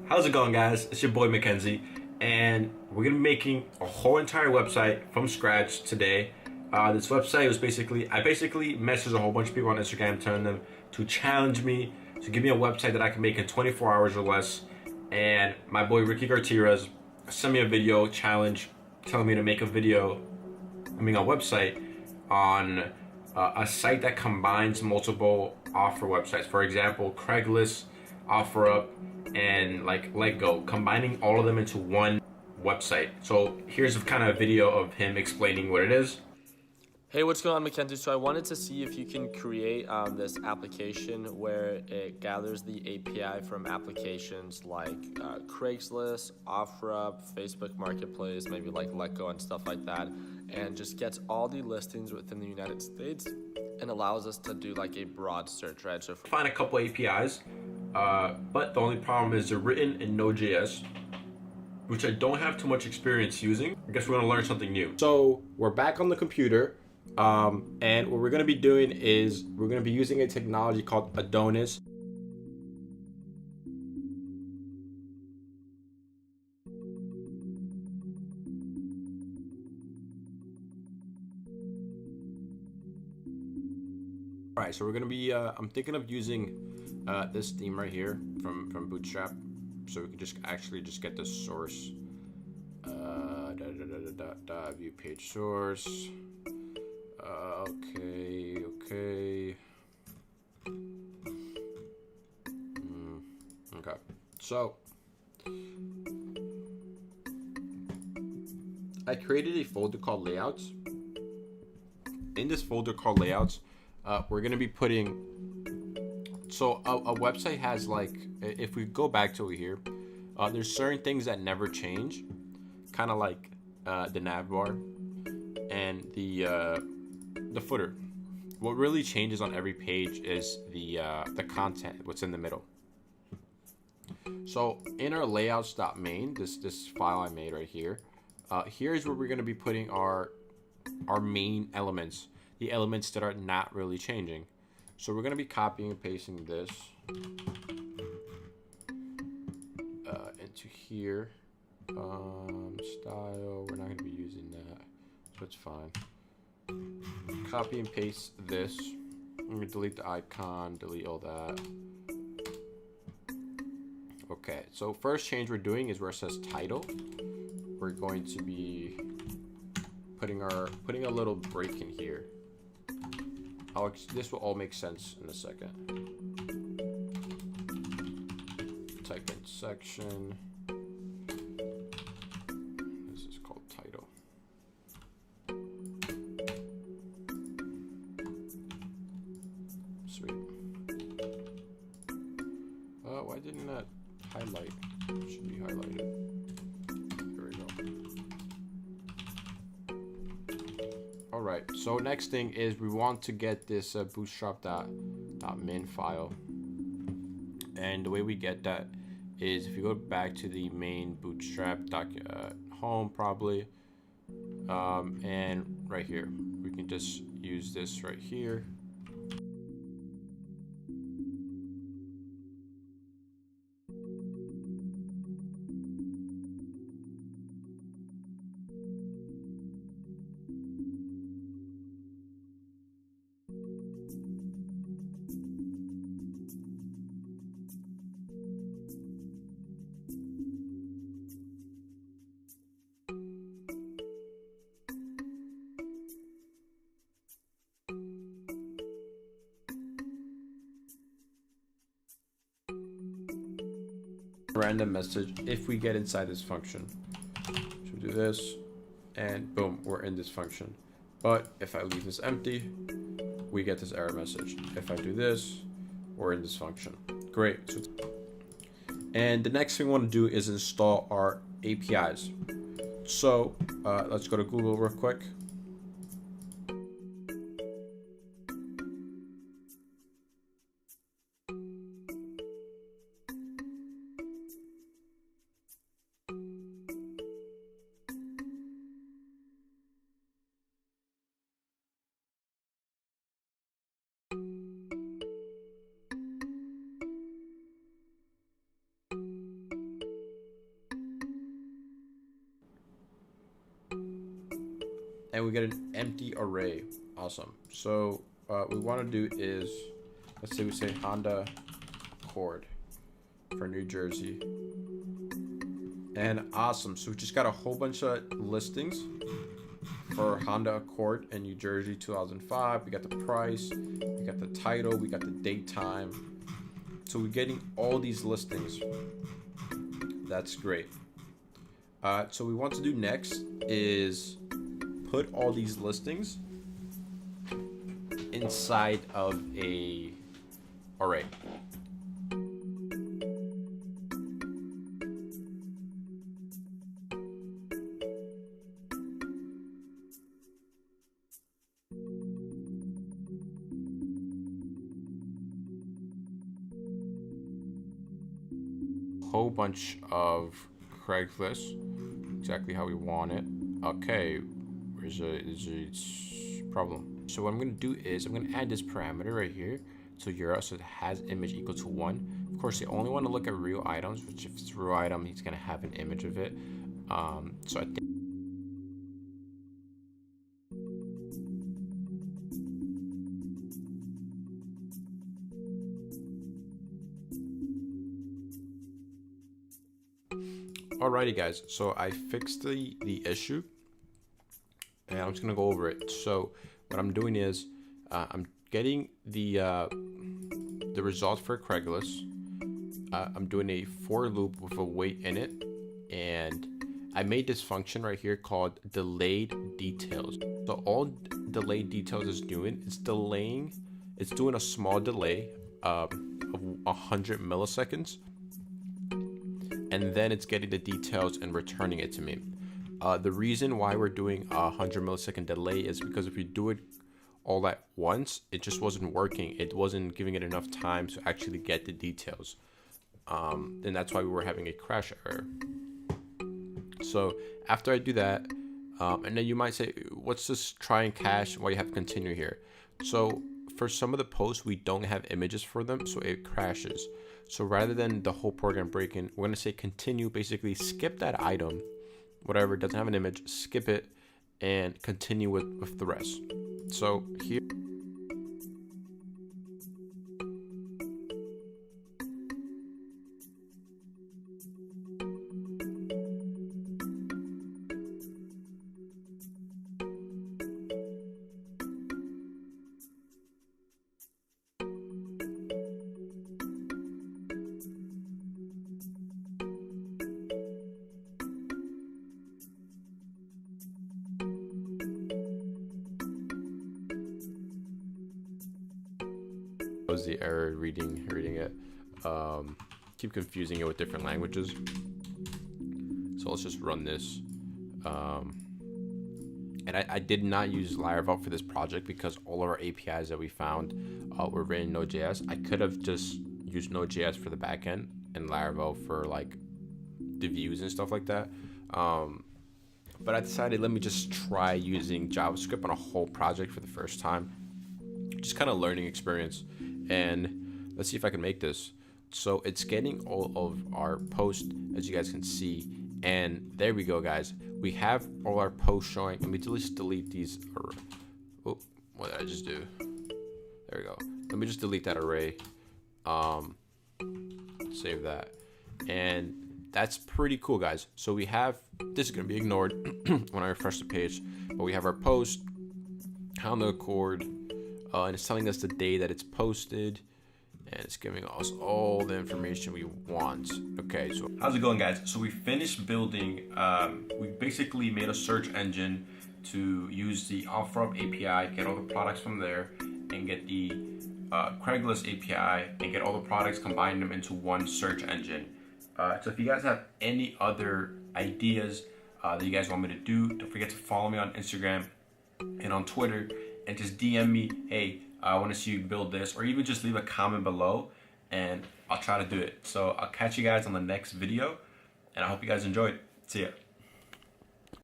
How's it going, guys? It's your boy Mackenzie, and we're gonna be making a whole entire website from scratch today. This website was I basically messaged a whole bunch of people on Instagram, telling them to challenge me to give me a website that I can make in 24 hours or less. And my boy Ricky Gartires sent me a video challenge, telling me to make a website on a site that combines multiple offer websites. For example, Craigslist, OfferUp, and like LetGo, combining all of them into one website. So here's kind of a video of him explaining what it is. Hey, what's going on, Mackensie? So I wanted to see if you can create this application where it gathers the API from applications like Craigslist, OfferUp, Facebook Marketplace, maybe like LetGo and stuff like that, and just gets all the listings within the United States and allows us to do like a broad search, right? So Find a couple APIs, but the only problem is they're written in Node.js, which I don't have too much experience using. I guess we're gonna learn something new. So we're back on the computer, and what we're going to be doing is we're going to be using a technology called Adonis. All right, so we're going to be I'm thinking of using this theme right here from Bootstrap, so we can just get the source. View page source. Okay. Okay. So I created a folder called layouts. In this folder called layouts, we're gonna be putting. So a website has, like, if we go back to over here, there's certain things that never change, kind of like the nav bar and the footer. What really changes on every page is the content, what's in the middle. So in our layouts.main, this file I made right here, here's where we're going to be putting our main elements, the elements that are not really changing. So we're going to be copying and pasting this into here. Style, we're not going to be using that, so it's fine. Copy and paste this. I'm going to delete the icon, delete all that. Okay, so first change we're doing is where it says title. We're going to be putting a little break in here. This will all make sense in a second. Type in section. This is called title. Sweet. Why didn't that highlight? It should be highlighted. There we go. All right. So next thing is we want to get this bootstrap.min file, and the way we get that is if you go back to the main bootstrap home probably, and right here we can just use this right here. Random message if we get inside this function. So do this, and boom, we're in this function. But if I leave this empty, we get this error message. If I do this, we're in this function. Great. And the next thing we want to do is install our APIs. So let's go to Google real quick. and we get an empty array. Awesome. So what we want to do is, let's say we say Honda Accord for New Jersey. And awesome. So we just got a whole bunch of listings for Honda Accord in New Jersey 2005. We got the price, we got the title, we got the date, time. So we're getting all these listings. That's great. So what we want to do next is put all these listings inside of a array. Whole bunch of Craigslist, exactly how we want it. Okay, there's a problem. So what I'm gonna do is I'm gonna add this parameter right here to URL, so it has image equal to 1. Of course, you only want to look at real items, which if it's a real item, he's gonna have an image of it. So I think. Alrighty guys, so I fixed the issue and I'm just gonna go over it. So what I'm doing is I'm getting the results for Craigslist. I'm doing a for loop with a wait in it, and I made this function right here called delayed details. So all delayed details is doing, it's doing a small delay of 100 milliseconds. And then it's getting the details and returning it to me. The reason why we're doing a 100 millisecond delay is because if you do it all at once, it just wasn't working. It wasn't giving it enough time to actually get the details. And that's why we were having a crash error. So after I do that, and then you might say, what's this try and cache? Why you have to continue here? So for some of the posts, we don't have images for them, so it crashes. So rather than the whole program breaking, we're gonna say continue, basically skip that item, whatever, doesn't have an image, skip it, and continue with the rest. So here. Was the error reading it. Keep confusing it with different languages. So let's just run this. And I did not use Laravel for this project because all of our APIs that we found were written in Node.js. I could have just used Node.js for the backend and Laravel for like the views and stuff like that. But I decided, let me just try using JavaScript on a whole project for the first time. Just kind of learning experience. And let's see if I can make this. So it's getting all of our posts, as you guys can see, and there we go, guys. We have all our posts showing. Let me just delete these. Oh, what did I just do? There we go. Let me just delete that array. Save that, and that's pretty cool, guys. So we have, this is gonna be ignored when I refresh the page, but we have our post on the Accord. And it's telling us the day that it's posted, and it's giving us all the information we want. Okay, so how's it going, guys? So we finished building, we basically made a search engine to use the OfferUp API, get all the products from there, and get the Craigslist API, and get all the products, combine them into one search engine. So if you guys have any other ideas that you guys want me to do, don't forget to follow me on Instagram and on Twitter, and just DM me, hey, I want to see you build this, or even just leave a comment below and I'll try to do it. So I'll catch you guys on the next video, and I hope you guys enjoyed. See ya.